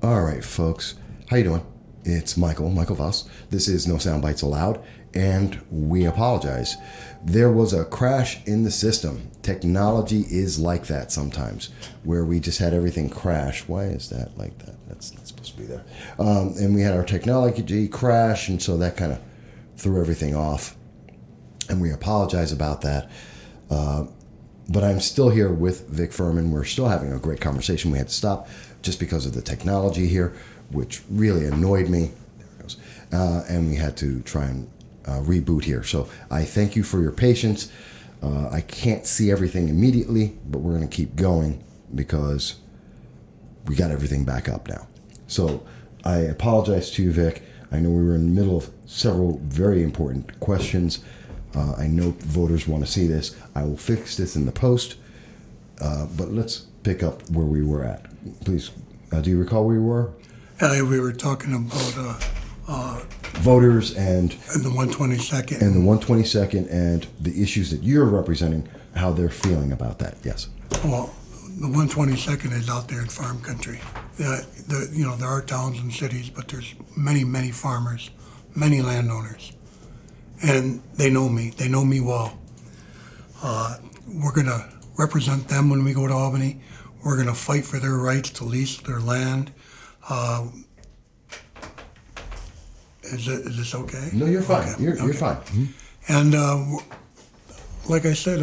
All right, folks. How you doing? It's Michael Voss. This is No Soundbites Allowed, and we apologize. There was a crash in the system. Technology is like that sometimes, where we just had everything crash. Why is that like that? That's not supposed to be there. And we had our technology crash, and so that kind of threw everything off. And we apologize about that. But I'm still here with Vic Furman. We're still having a great conversation. We had to stop just because of the technology here, which really annoyed me. There it goes. And we had to try and reboot here. So I thank you for your patience. I can't see everything immediately, but we're going to keep going because we got everything back up now. So I apologize to you, Vic. I know we were in the middle of several very important questions. I know voters want to see this. I will fix this in the post, but let's pick up where we were at. Please, do you recall where we were? We were talking about voters and the 122nd. And the 122nd and the issues that you're representing, how they're feeling about that. Yes. Well, the 122nd is out there in farm country. There are towns and cities, but there's many, many farmers, many landowners. And they know me. They know me well. We're going to represent them when we go to Albany. We're going to fight for their rights to lease their land. Is this okay? No, you're fine. Okay. You're fine. Mm-hmm. And like I said,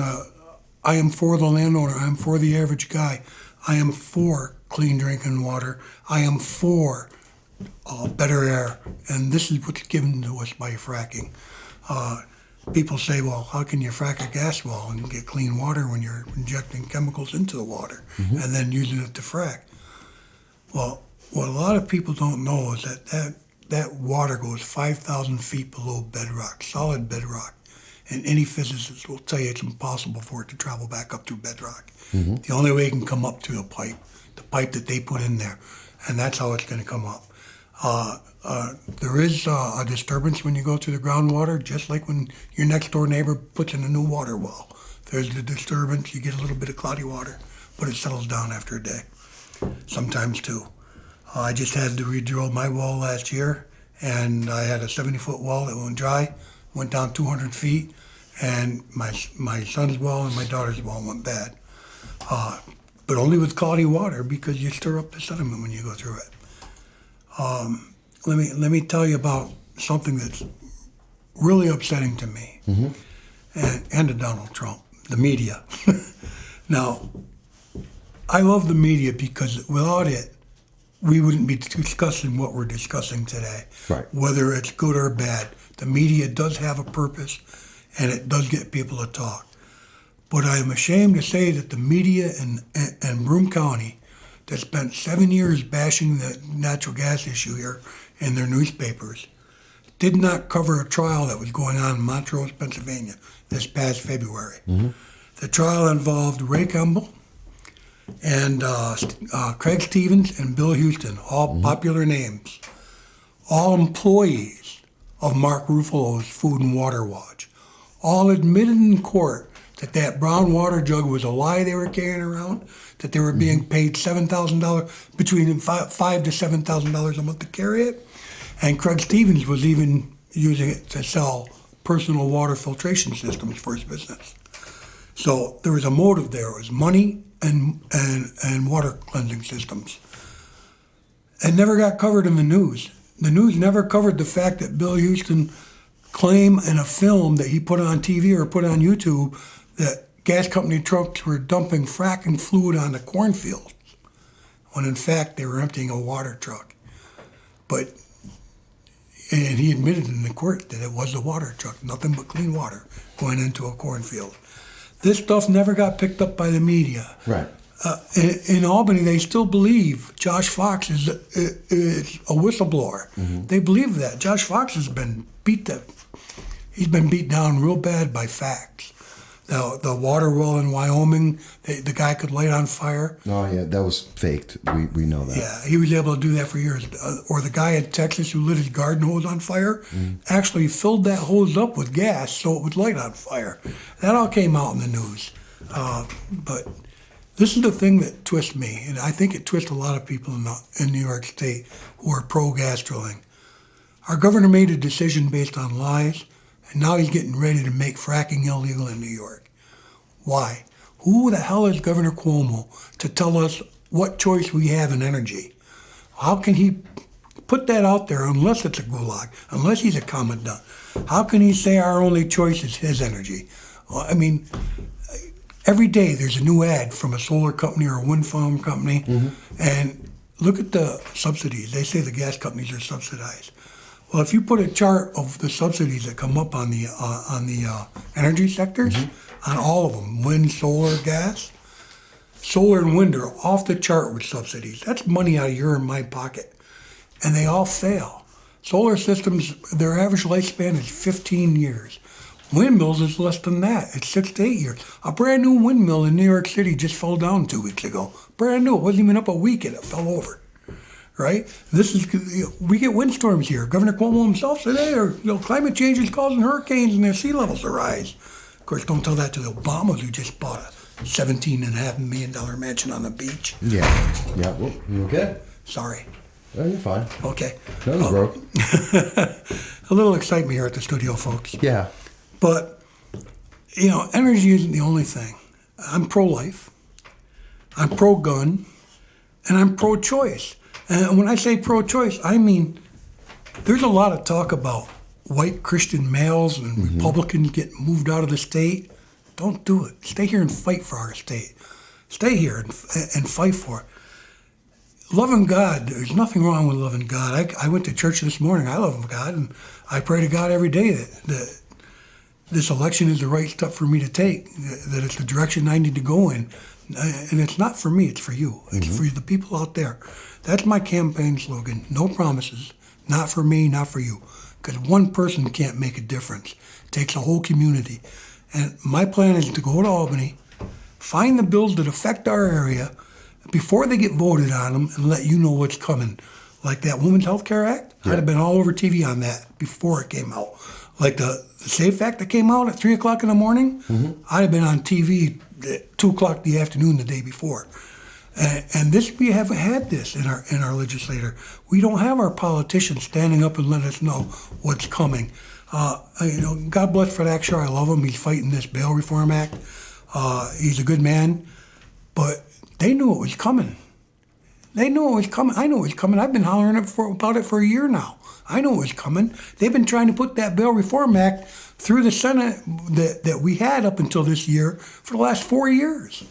I am for the landowner. I'm for the average guy. I am for clean drinking water. I am for better air. And this is what's given to us by fracking. People say, well, how can you frack a gas well and get clean water when you're injecting chemicals into the water and then using it to frack? Well, what a lot of people don't know is that water goes 5,000 feet below bedrock, solid bedrock. And any physicist will tell you it's impossible for it to travel back up to bedrock. Mm-hmm. The only way it can come up to the pipe that they put in there. And that's how it's going to come up. There is a disturbance when you go through the groundwater, just like when your next door neighbor puts in a new water well. There's the disturbance, you get a little bit of cloudy water, but it settles down after a day, sometimes two. I just had to re-drill my well last year, and I had a 70-foot well that went dry, went down 200 feet, and my son's well and my daughter's well went bad. But only with cloudy water, because you stir up the sediment when you go through it. Let me tell you about something that's really upsetting to me, and to Donald Trump, the media. Now, I love the media because without it, we wouldn't be discussing what we're discussing today. Right. Whether it's good or bad, the media does have a purpose, and it does get people to talk. But I am ashamed to say that the media in Broome County that spent 7 years bashing the natural gas issue here in their newspapers, did not cover a trial that was going on in Montrose, Pennsylvania this past February. Mm-hmm. The trial involved Ray Kemble and Craig Stevens and Bill Houston, all popular names, all employees of Mark Ruffalo's Food and Water Watch, all admitted in court that brown water jug was a lie they were carrying around, that they were being paid $7,000, between $5,000 to $7,000 a month to carry it. And Craig Stevens was even using it to sell personal water filtration systems for his business. So there was a motive there. It was money and water cleansing systems. It never got covered in the news. The news never covered the fact that Bill Houston claimed in a film that he put on TV or put on YouTube that gas company trucks were dumping fracking fluid on the cornfields, when in fact they were emptying a water truck. And he admitted in the court that it was a water truck, nothing but clean water going into a cornfield. This stuff never got picked up by the media. Right. In Albany, they still believe Josh Fox is a whistleblower. Mm-hmm. They believe that. Josh Fox has been beat down real bad by facts. The water well in Wyoming, the guy could light on fire. Oh, yeah, that was faked. We know that. Yeah, he was able to do that for years. Or the guy in Texas who lit his garden hose on fire actually filled that hose up with gas so it would light on fire. That all came out in the news. But This is the thing that twists me, and I think it twists a lot of people in New York State who are pro-gas drilling. Our governor made a decision based on lies, and now he's getting ready to make fracking illegal in New York. Why? Who the hell is Governor Cuomo to tell us what choice we have in energy? How can he put that out there unless it's a gulag, unless he's a commandant? How can he say our only choice is his energy? Well, I mean, every day there's a new ad from a solar company or a wind farm company, and look at the subsidies. They say the gas companies are subsidized. Well, if you put a chart of the subsidies that come up on the energy sectors, on all of them, wind, solar, gas, solar and wind are off the chart with subsidies. That's money out of your and my pocket, and they all fail. Solar systems, their average lifespan is 15 years. Windmills is less than that. It's 6 to 8 years. A brand new windmill in New York City just fell down 2 weeks ago. Brand new. It wasn't even up a week and it fell over. Right? This is, we get windstorms here. Governor Cuomo himself said, hey, climate change is causing hurricanes and their sea levels to rise. Of course, don't tell that to the Obamas who just bought a $17.5 million mansion on the beach. Yeah. Well, you okay? Sorry. Oh, you're fine. Okay. That was broke. A little excitement here at the studio, folks. Yeah. But, energy isn't the only thing. I'm pro-life, I'm pro-gun, and I'm pro-choice. And when I say pro-choice, I mean there's a lot of talk about white Christian males and Republicans getting moved out of the state. Don't do it. Stay here and fight for our state. Stay here and fight for it. Loving God, there's nothing wrong with loving God. I went to church this morning. I love God, and I pray to God every day that this election is the right step for me to take, that it's the direction I need to go in. And it's not for me, it's for you. It's for the people out there. That's my campaign slogan. No promises. Not for me, not for you. Because one person can't make a difference. It takes a whole community. And my plan is to go to Albany, find the bills that affect our area before they get voted on them, and let you know what's coming. Like that Women's Health Care Act, I'd have been all over TV on that before it came out. Like the SAFE Act that came out at 3 o'clock in the morning, I'd have been on TV at 2 o'clock in the afternoon the day before. And we haven't had this in our legislature. We don't have our politicians standing up and letting us know what's coming. God bless Fred Akshar. I love him. He's fighting this Bail Reform Act. He's a good man. But they knew it was coming. They knew it was coming. I knew it was coming. I've been hollering about it for a year now. I know it was coming. They've been trying to put that Bail Reform Act through the Senate that we had up until this year for the last 4 years.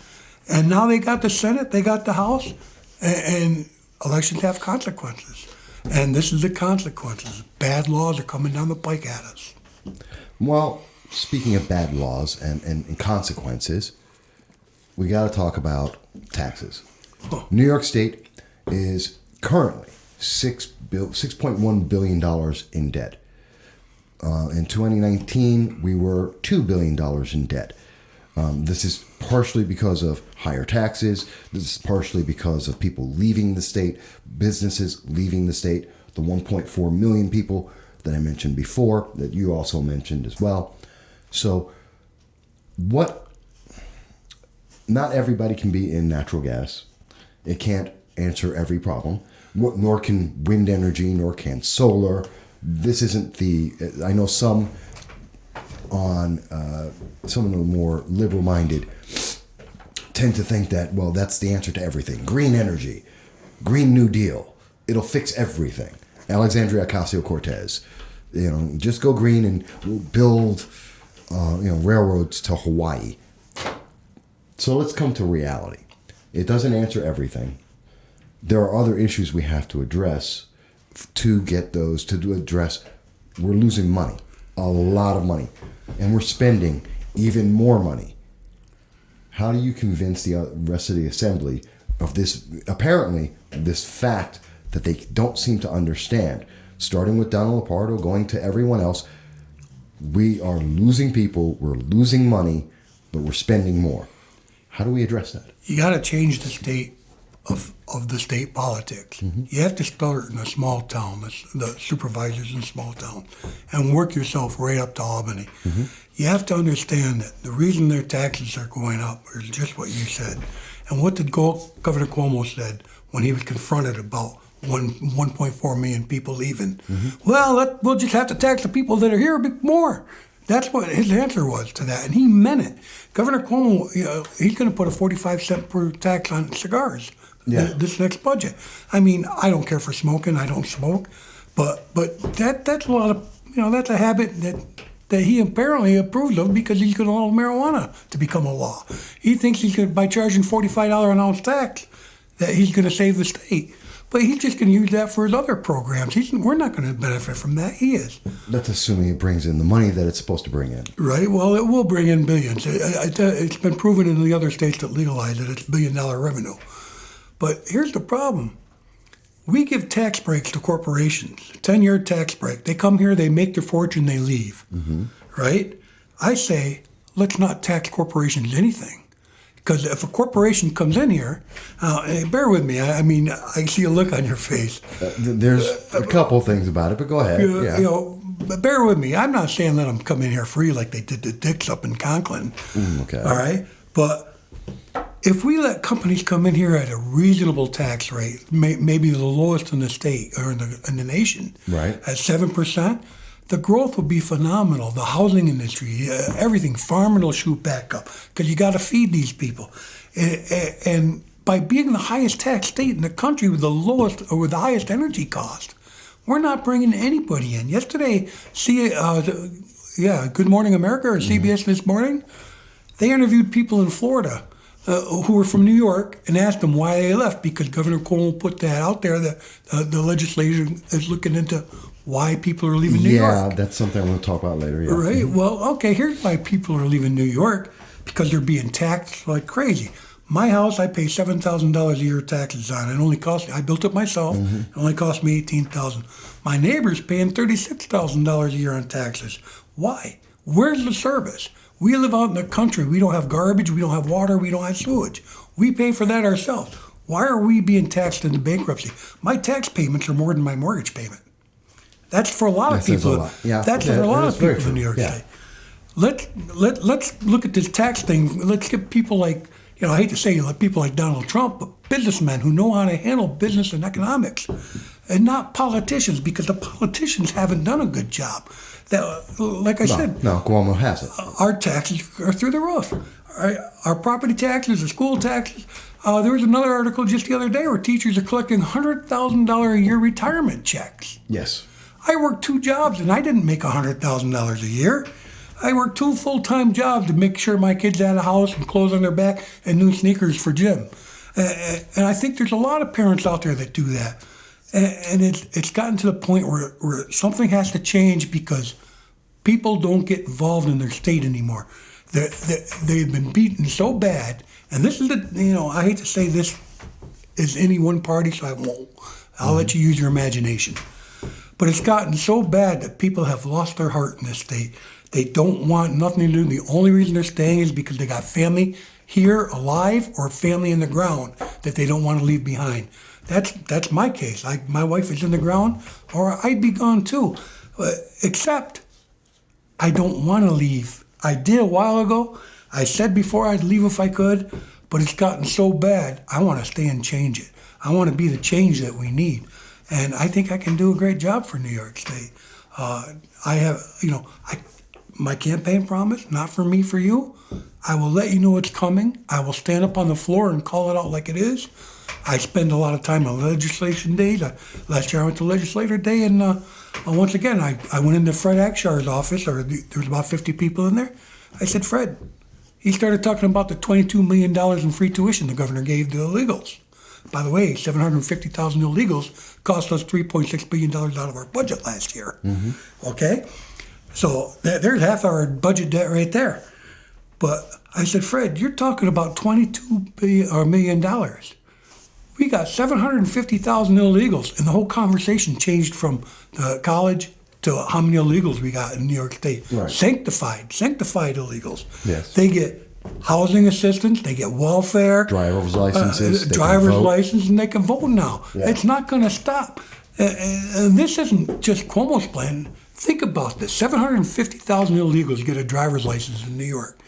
And now they got the Senate, they got the House, and elections have consequences. And this is the consequences. Bad laws are coming down the pike at us. Well, speaking of bad laws and consequences, we got to talk about taxes. New York State is currently $6.1 billion in debt. In 2019, we were $2 billion in debt. This is partially because of higher taxes. This is partially because of people leaving the state, businesses leaving the state, the 1.4 million people that I mentioned before, that you also mentioned as well. So not everybody can be in natural gas. It can't answer every problem, nor can wind energy, nor can solar. This isn't I know some of the more liberal-minded tend to think that, well, that's the answer to everything. Green energy, Green New Deal, it'll fix everything. Alexandria Ocasio-Cortez, just go green and we'll build, railroads to Hawaii. So let's come to reality. It doesn't answer everything. There are other issues we have to address to get those, to address. We're losing money, a lot of money, and we're spending even more money. How do you convince the rest of the assembly of this, apparently, this fact that they don't seem to understand? Starting with Donald Lapardo, going to everyone else, we are losing people, we're losing money, but we're spending more. How do we address that? You got to change the state of the state politics. You have to start in a small town, the supervisors in small town, and work yourself right up to Albany. You have to understand that the reason their taxes are going up is just what you said. And what did Governor Cuomo said when he was confronted about 1.4 million people leaving? Well, we'll just have to tax the people that are here a bit more. That's what his answer was to that, and he meant it. Governor Cuomo, he's going to put a 45-cent per tax on cigars this next budget. I mean, I don't care for smoking. I don't smoke, but that's a lot of that's a habit that he apparently approves of because he's going to allow marijuana to become a law. He thinks he could, by charging $45 an ounce tax, that he's going to save the state. But he's just going to use that for his other programs. We're not going to benefit from that. He is. That's assuming it brings in the money that it's supposed to bring in. Right. Well, it will bring in billions. It's been proven in the other states that legalize it. It's billion-dollar revenue. But here's the problem. We give tax breaks to corporations, 10-year tax break. They come here, they make their fortune, they leave. Right? I say, let's not tax corporations anything. Because if a corporation comes in here, bear with me. I mean, I see a look on your face. There's a couple things about it, but go ahead. Bear with me. I'm not saying let them come in here free like they did the Dicks up in Conklin. Okay. All right? But if we let companies come in here at a reasonable tax rate, maybe the lowest in the state or in the nation, right, at 7%, the growth will be phenomenal. The housing industry, everything, farming will shoot back up because you got to feed these people. And by being the highest tax state in the country with the lowest or with the highest energy cost, we're not bringing anybody in. Yesterday, Good Morning America or CBS This Morning, they interviewed people in Florida who were from New York and asked them why they left because Governor Cuomo put that out there that the legislature is looking into why people are leaving New York. Yeah, that's something I'm going to talk about later. Yeah. Right. Well, okay, here's why people are leaving New York, because they're being taxed like crazy. My house, I pay $7,000 a year taxes on. It only cost me, I built it myself. It only cost me $18,000. My neighbor's paying $36,000 a year on taxes. Why? Where's the service? We live out in the country. We don't have garbage. We don't have water. We don't have sewage. We pay for that ourselves. Why are we being taxed into bankruptcy? My tax payments are more than my mortgage payment. That's for a lot of people. That's for a lot of people in New York State. Let's look at this tax thing. Let's get people like, I hate to say like people like Donald Trump, but businessmen who know how to handle business and economics, and not politicians, because the politicians haven't done a good job. Like I said, no, Cuomo hasn't. Our taxes are through the roof. Our property taxes, the school taxes. There was another article just the other day where teachers are collecting $100,000 a year retirement checks. Yes. I worked 2 jobs and I didn't make $100,000 a year. I worked 2 full-time jobs to make sure my kids had a house and clothes on their back and new sneakers for gym. And I think there's a lot of parents out there that do that. And it's gotten to the point where something has to change because people don't get involved in their state anymore. They've been beaten so bad. And this is I hate to say this is any one party, so I won't. I'll let you use your imagination. But it's gotten so bad that people have lost their heart in this state. They don't want nothing to do. The only reason they're staying is because they got family here alive or family in the ground that they don't want to leave behind. That's my case. My wife is in the ground, or I'd be gone too. Except I don't want to leave. I did a while ago. I said before I'd leave if I could, but it's gotten so bad. I want to stay and change it. I want to be the change that we need. And I think I can do a great job for New York State. I have, my campaign promise, not for me, for you. I will let you know it's coming. I will stand up on the floor and call it out like it is. I spend a lot of time on legislation days. Last year I went to legislator day, and once again, I went into Fred Akshar's office, there was about 50 people in there. I said, Fred, he started talking about the $22 million in free tuition the governor gave to illegals. By the way, 750,000 illegals cost us $3.6 billion out of our budget last year. Okay? So there's half our budget debt right there. But I said, Fred, you're talking about $22 million. We got 750,000 illegals, and the whole conversation changed from the college to how many illegals we got in New York State. Right. Sanctified illegals. Yes. They get housing assistance, they get welfare, driver's licenses, and they can vote now. Yeah. It's not going to stop. And this isn't just Cuomo's plan. Think about this: 750,000 illegals get a driver's license in New York.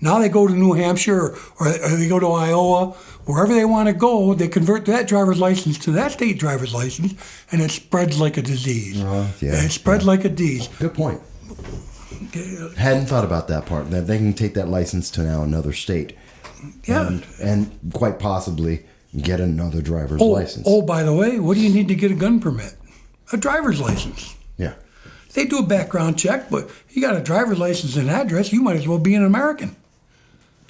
Now they go to New Hampshire or they go to Iowa, wherever they want to go, they convert that driver's license to that state driver's license, and it spreads like a disease. It spreads like a disease. Good point. Hadn't thought about that part. That they can take that license to now another state. Yeah. And quite possibly get another driver's license. Oh, by the way, what do you need to get a gun permit? A driver's license. Yeah. They do a background check, but you got a driver's license and address, you might as well be an American.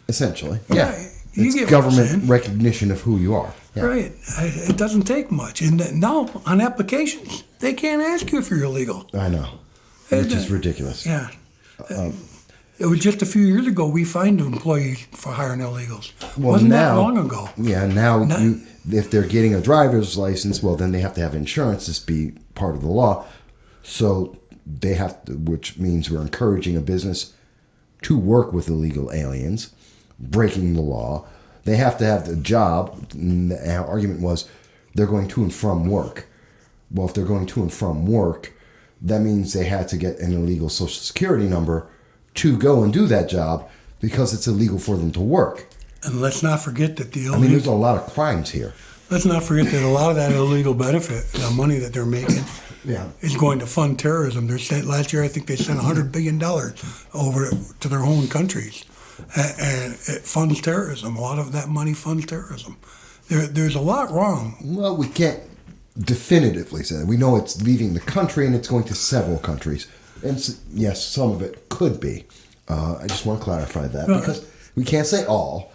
Essentially. Yeah. It's government recognition of who you are. Yeah. Right. It doesn't take much. And now, on applications, they can't ask you if you're illegal. I know. Which is ridiculous. Yeah. It was just a few years ago we fined employees for hiring illegals. Wasn't that long ago? Yeah, now if they're getting a driver's license, well, then they have to have insurance to be part of the law. So they have to, which means we're encouraging a business to work with illegal aliens, breaking the law. They have to have the job. And the argument was they're going to and from work. Well, if they're going to and from work, that means they had to get an illegal Social Security number to go and do that job because it's illegal for them to work. And let's not forget that there's a lot of crimes here. Let's not forget that a lot of that illegal benefit, the money that they're making, is going to fund terrorism. Last year, I think they sent $100 billion over to their own countries. And it funds terrorism. A lot of that money funds terrorism. There's a lot wrong. Well, we can't definitively say that. We know it's leaving the country and it's going to several countries. And yes, some of it could be. I just want to clarify that because we can't say all.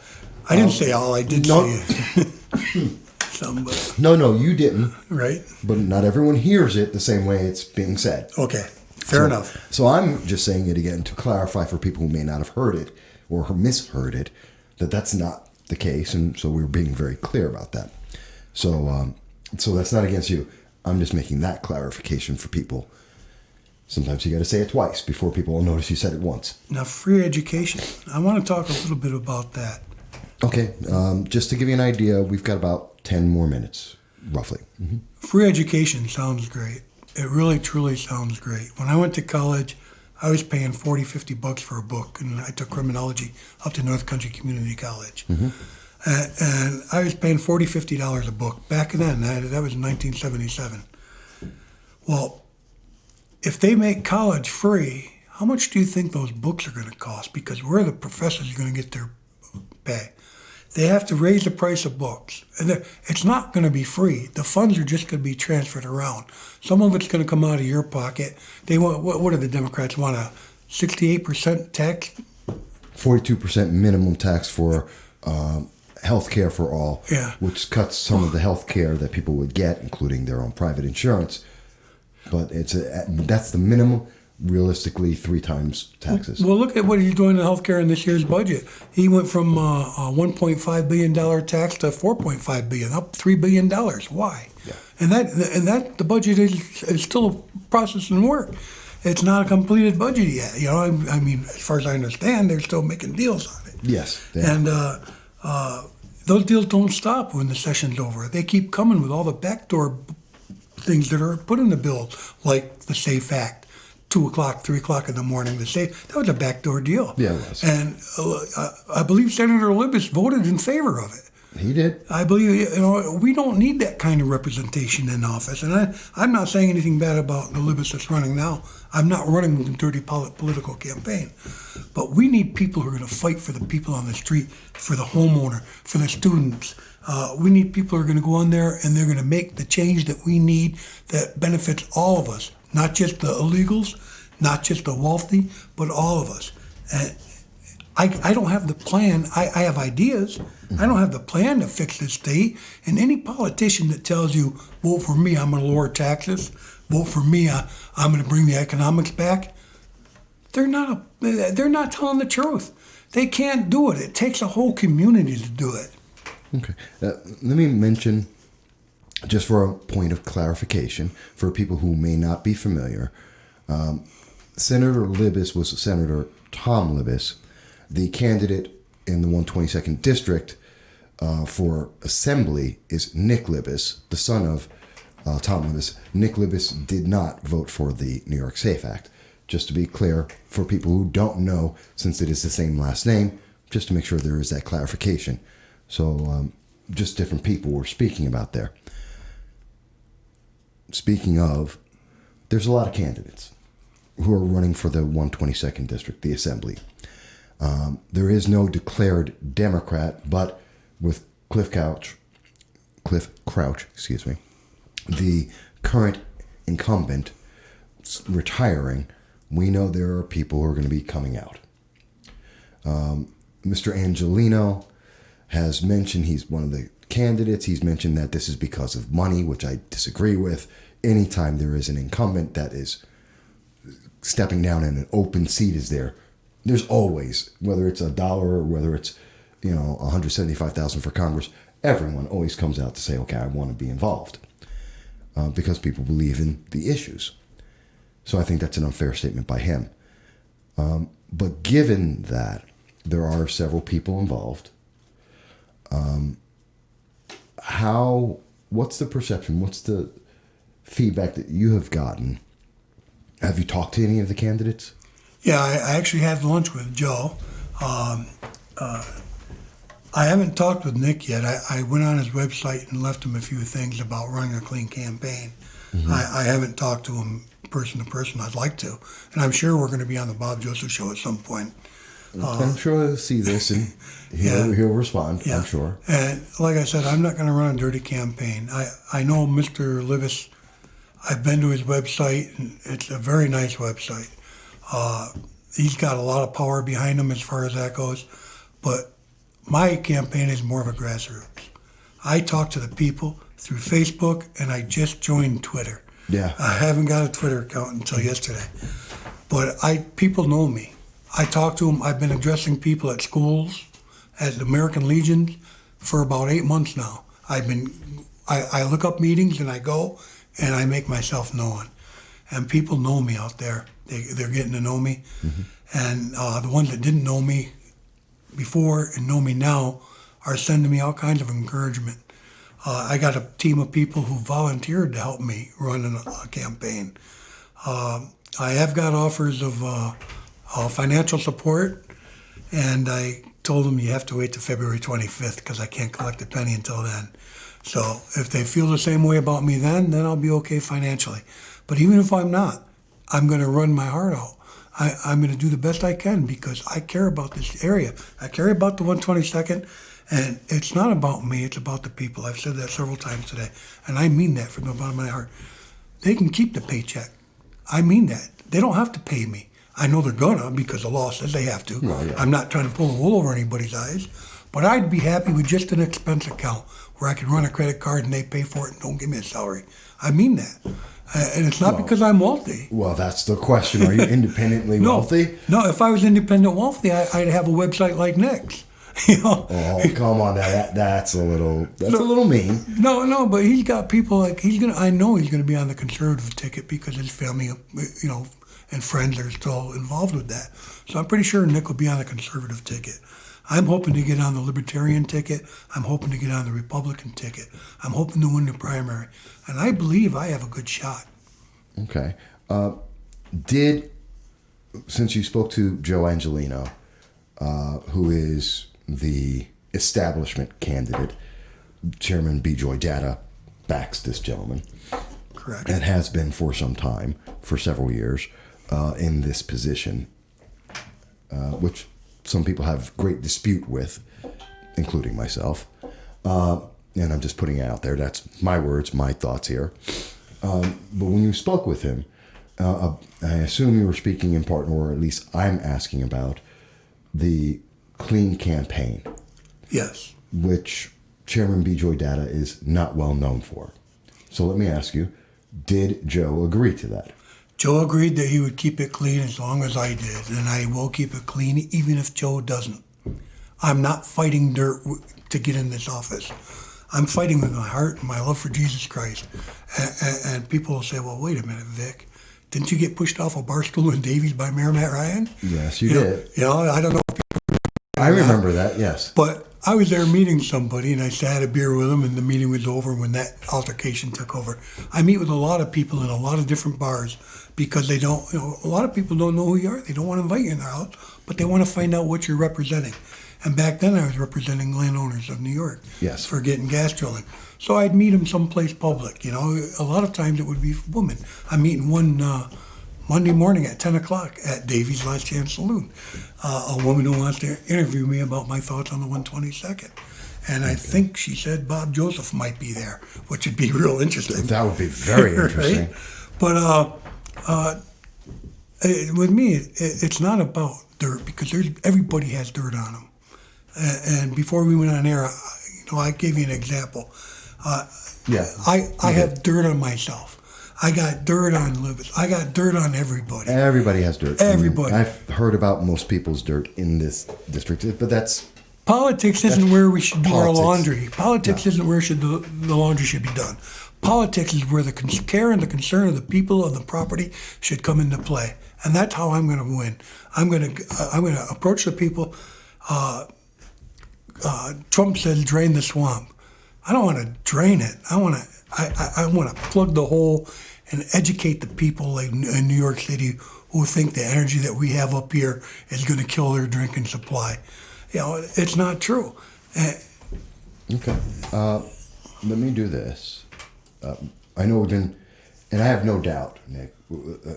I didn't say all. I did say some. No, you didn't. Right. But not everyone hears it the same way it's being said. Okay. Fair enough. So I'm just saying it again to clarify for people who may not have heard it or misheard it, that that's not the case. And so we're being very clear about that. So that's not against you. I'm just making that clarification for people. Sometimes you got to say it twice before people will notice you said it once. Now, free education. I want to talk a little bit about that. Okay. Just to give you an idea, we've got about 10 more minutes, roughly. Mm-hmm. Free education sounds great. It really, truly sounds great. When I went to college, I was paying $40-50 for a book, and I took criminology up to North Country Community College. Mm-hmm. And I was paying $40-50 a book. Back then, that was in 1977. Well, if they make college free, how much do you think those books are going to cost? Because where the professors are going to get their pay? They have to raise the price of books. And it's not going to be free. The funds are just going to be transferred around. Some of it's going to come out of your pocket. They want, what do the Democrats want, a 68% tax? 42% minimum tax for health care for all, which cuts some of the health care that people would get, including their own private insurance. But that's the minimum, realistically, 3 times taxes. Well, look at what he's doing to healthcare in this year's budget. He went from a $1.5 billion tax to $4.5 billion, up $3 billion. Why? Yeah. And that the budget is still a process and work. It's not a completed budget yet. I mean, as far as I understand, they're still making deals on it. Yes. And those deals don't stop when the session's over. They keep coming with all the backdoor things that are put in the bill, like the SAFE Act, 2 o'clock, 3 o'clock in the morning. The SAFE, that was a backdoor deal. Yeah, it was. And I believe Senator Libous voted in favor of it. He did. I believe, we don't need that kind of representation in office. And I'm not saying anything bad about the Libous that's running now. I'm not running with a dirty political campaign. But we need people who are going to fight for the people on the street, for the homeowner, for the students. We need people who are going to go on there and they're going to make the change that we need that benefits all of us, not just the illegals, not just the wealthy, but all of us. And I don't have the plan. I have ideas. I don't have the plan to fix this state. And any politician that tells you, vote for me, I'm going to lower taxes, vote for me, I'm going to bring the economics back, they're not telling the truth. They can't do it. It takes a whole community to do it. Okay. Let me mention, just for a point of clarification, for people who may not be familiar, Senator Libous was Senator Tom Libous. The candidate in the 122nd District for Assembly is Nick Libous, the son of Tom Libous. Nick Libous did not vote for the New York SAFE Act. Just to be clear, for people who don't know, since it is the same last name, just to make sure there is that clarification. So just different people we're speaking about there. Speaking of, there's a lot of candidates who are running for the 122nd District, the Assembly. There is no declared Democrat, but with Cliff Crouch, the current incumbent retiring, we know there are people who are going to be coming out. Mr. Angelino has mentioned he's one of the candidates. He's mentioned that this is because of money, which I disagree with. Anytime there is an incumbent that is stepping down and an open seat is there, there's always, whether it's $1 or whether it's, $175,000 for Congress, everyone always comes out to say, okay, I want to be involved because people believe in the issues. So I think that's an unfair statement by him. But given that there are several people involved, what's the perception? What's the feedback that you have gotten? Have you talked to any of the candidates? Yeah, I actually had lunch with Joe. I haven't talked with Nick yet. I went on his website and left him a few things about running a clean campaign. Mm-hmm. I haven't talked to him person to person. I'd like to. And I'm sure we're going to be on the Bob Joseph Show at some point. I'm sure he'll see this and he'll respond, yeah. I'm sure. And like I said, I'm not going to run a dirty campaign. I know Mr. Livis. I've been to his website, and it's a very nice website. He's got a lot of power behind him as far as that goes. But my campaign is more of a grassroots. I talk to the people through Facebook, and I just joined Twitter. Yeah. I haven't got a Twitter account until yesterday. But people know me. I talk to them. I've been addressing people at schools, at the American Legion, for about 8 months now. I look up meetings, and I go, and I make myself known. And people know me out there. They're getting to know me. Mm-hmm. And the ones that didn't know me before and know me now are sending me all kinds of encouragement. I got a team of people who volunteered to help me run a campaign. I have got offers of financial support, and I told them you have to wait till February 25th because I can't collect a penny until then. So if they feel the same way about me then I'll be okay financially. But even if I'm not, I'm going to run my heart out. I'm going to do the best I can because I care about this area. I care about the 122nd, and it's not about me, it's about the people. I've said that several times today, and I mean that from the bottom of my heart. They can keep the paycheck. I mean that. They don't have to pay me. I know they're gonna because the law says they have to. Well, yeah. I'm not trying to pull the wool over anybody's eyes, but I'd be happy with just an expense account where I could run a credit card and they pay for it and don't give me a salary. I mean that. And it's not because I'm wealthy. Well, that's the question. Are you independently wealthy? No, if I was independent wealthy, I'd have a website like Nick's. Oh, come on, that's a little mean. No, but he's got people I know he's gonna be on the conservative ticket because his family, and friends are still involved with that. So I'm pretty sure Nick will be on the conservative ticket. I'm hoping to get on the Libertarian ticket. I'm hoping to get on the Republican ticket. I'm hoping to win the primary. And I believe I have a good shot. Okay. Since you spoke to Joe Angelino, who is the establishment candidate, Chairman B. Joy Data backs this gentleman. Correct. And has been for some time, for several years, in this position, which some people have great dispute with, including myself. And I'm just putting it out there. That's my words, my thoughts here. But when you spoke with him, I assume you were speaking in part, or at least I'm asking about, the clean campaign. Yes. Which Chairman B. Joy Data is not well known for. So let me ask you, did Joe agree to that? Joe agreed that he would keep it clean as long as I did, and I will keep it clean even if Joe doesn't. I'm not fighting dirt to get in this office. I'm fighting with my heart and my love for Jesus Christ. And people will say, well, wait a minute, Vic. Didn't you get pushed off a bar stool in Davies by Mayor Matt Ryan? Yes, you did. I don't know if people remember. I remember that, yes. But I was there meeting somebody, and I had a beer with him, and the meeting was over when that altercation took over. I meet with a lot of people in a lot of different bars because they don't, a lot of people don't know who you are. They don't want to invite you in their house, but they want to find out what you're representing. And back then I was representing landowners of New York Yes. for getting gas drilling. So I'd meet them someplace public, you know. A lot of times it would be women. I'm meeting one Monday morning at 10 o'clock at Davy's Last Chance Saloon. A woman who wants to interview me about my thoughts on the 122nd. And I think she said Bob Joseph might be there, which would be real interesting. That would be very interesting. Right? But with me, it's not about dirt, because everybody has dirt on them. And before we went on air, I gave you an example. I have dirt on myself. I got dirt on Libis. I got dirt on everybody. Everybody has dirt. Everybody. I've heard about most people's dirt in this district, but that's... Politics isn't where we should do our politics. laundry. Politics isn't where the laundry should be done. Politics is where the care and the concern of the people of the property should come into play, and that's how I'm going to win. I'm going to approach the people. Trump says drain the swamp. I don't want to drain it. I want to plug the hole and educate the people in New York City who think the energy that we have up here is going to kill their drinking supply. It's not true. Okay. Let me do this. I know we've been, and I have no doubt, Nick,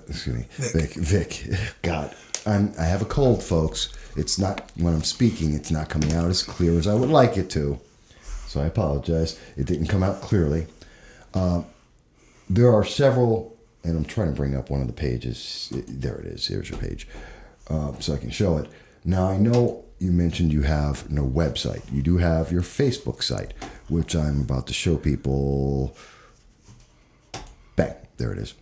excuse me, Vic, God, I have a cold, folks. It's not, when I'm speaking, it's not coming out as clear as I would like it to. So I apologize. It didn't come out clearly. There are several, and I'm trying to bring up one of the pages. There it is. Here's your page. So I can show it. Now, I know you mentioned you have no website. You do have your Facebook site, which I'm about to show people. Bang. There it is.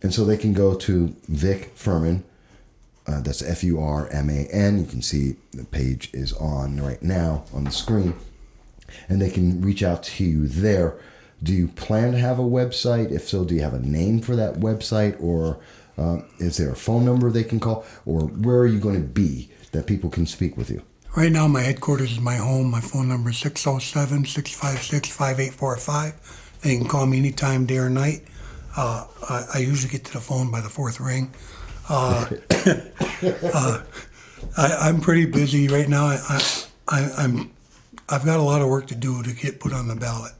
And so they can go to Vic Furman. That's Furman. You can see the page is on right now on the screen. And they can reach out to you there. Do you plan to have a website? If so, do you have a name for that website? Or is there a phone number they can call? Or where are you going to be that people can speak with you? Right now, my headquarters is my home. My phone number is 607-656-5845. They can call me anytime, day or night. I usually get to the phone by the fourth ring. I'm pretty busy right now. I've got a lot of work to do to get put on the ballot.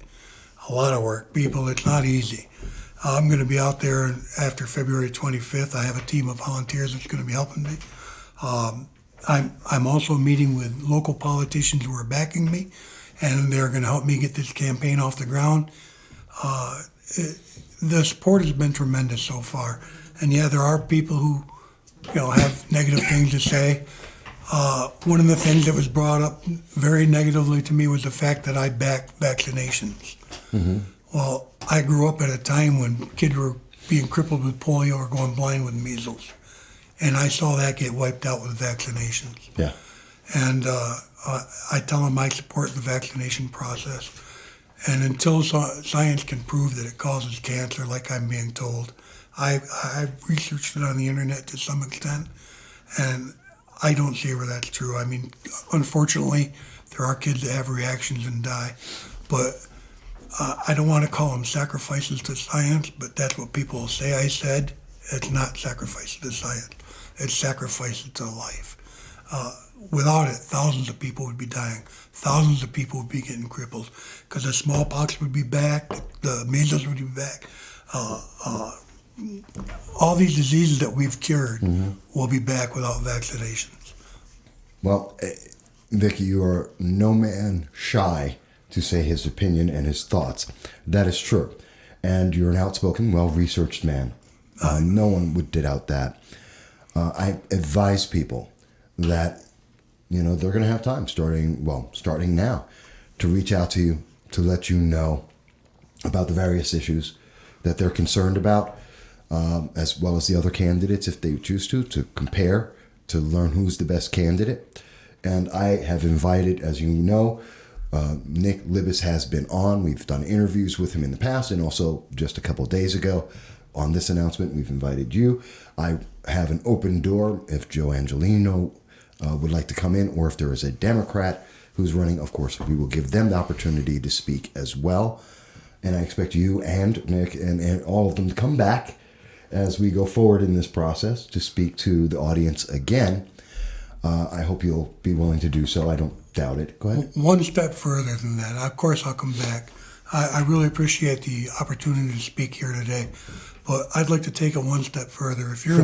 A lot of work, people. It's not easy. I'm going to be out there after February 25th. I have a team of volunteers that's going to be helping me. I'm also meeting with local politicians who are backing me, and they're going to help me get this campaign off the ground. The support has been tremendous so far, and yeah, there are people who, have negative things to say. One of the things that was brought up very negatively to me was the fact that I backed vaccinations. Mm-hmm. Well, I grew up at a time when kids were being crippled with polio or going blind with measles. And I saw that get wiped out with vaccinations. Yeah. And I tell them I support the vaccination process. And until science can prove that it causes cancer, like I'm being told, I've researched it on the internet to some extent, and I don't see where that's true. I mean, unfortunately, there are kids that have reactions and die, but I don't want to call them sacrifices to science, but that's what people will say I said. It's not sacrifices to science. It's sacrifices to life. Without it, thousands of people would be dying. Thousands of people would be getting crippled because the smallpox would be back, the measles would be back. All these diseases that we've cured will be back without vaccinations. Well, Vicky, you are no man shy to say his opinion and his thoughts. That is true. And you're an outspoken, well-researched man. No one would doubt that. I advise people that, they're going to have time starting now to reach out to you, to let you know about the various issues that they're concerned about, as well as the other candidates, if they choose to compare, to learn who's the best candidate. And I have invited, as you know, Nick Libis has been on. We've done interviews with him in the past, and also just a couple of days ago on this announcement, we've invited you. I have an open door if Joe Angelino would like to come in, or if there is a Democrat who's running, of course, we will give them the opportunity to speak as well. And I expect you and Nick and all of them to come back as we go forward in this process to speak to the audience again. I hope you'll be willing to do so. I don't doubt it. Go ahead. One step further than that, of course I'll come back. I really appreciate the opportunity to speak here today, but I'd like to take it one step further. If you're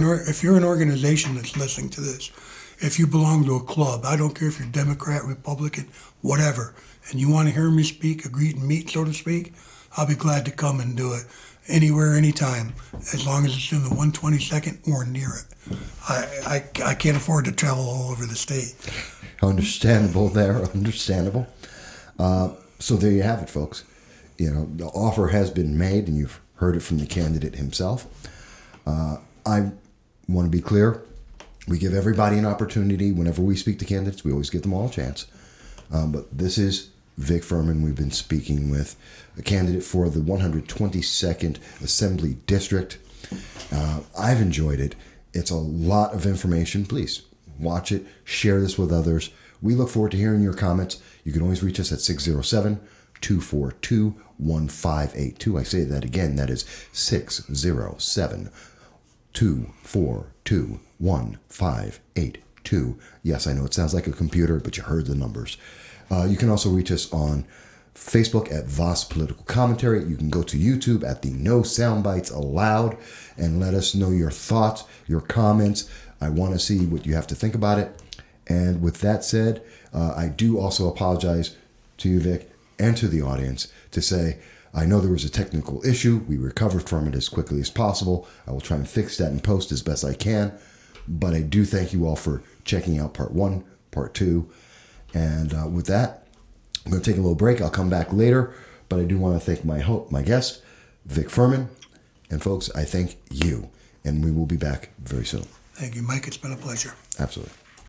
an organization that's listening to this, if you belong to a club, I don't care if you're Democrat, Republican, whatever, and you want to hear me speak, a greet and meet, so to speak, I'll be glad to come and do it anywhere, anytime, as long as it's in the 122nd or near it. I can't afford to travel all over the state. Understandable there, understandable. So there you have it, folks. The offer has been made, and you've heard it from the candidate himself. I want to be clear. We give everybody an opportunity. Whenever we speak to candidates, we always give them all a chance. But this is Vic Furman. We've been speaking with a candidate for the 122nd Assembly District. I've enjoyed it. It's a lot of information. Please watch it. Share this with others. We look forward to hearing your comments. You can always reach us at 607-242-1582. I say that again. That is 607-242-1582. Yes, I know it sounds like a computer, but you heard the numbers. You can also reach us on Facebook at Voss Political Commentary. You can go to YouTube at the No Soundbites Allowed and let us know your thoughts, your comments. I want to see what you have to think about it. And with that said, I do also apologize to you, Vic, and to the audience to say, I know there was a technical issue. We recovered from it as quickly as possible. I will try and fix that in post as best I can. But I do thank you all for checking out part 1, part 2. And with that, I'm going to take a little break. I'll come back later. But I do want to thank my guest, Vic Furman. And folks, I thank you. And we will be back very soon. Thank you, Mike. It's been a pleasure. Absolutely.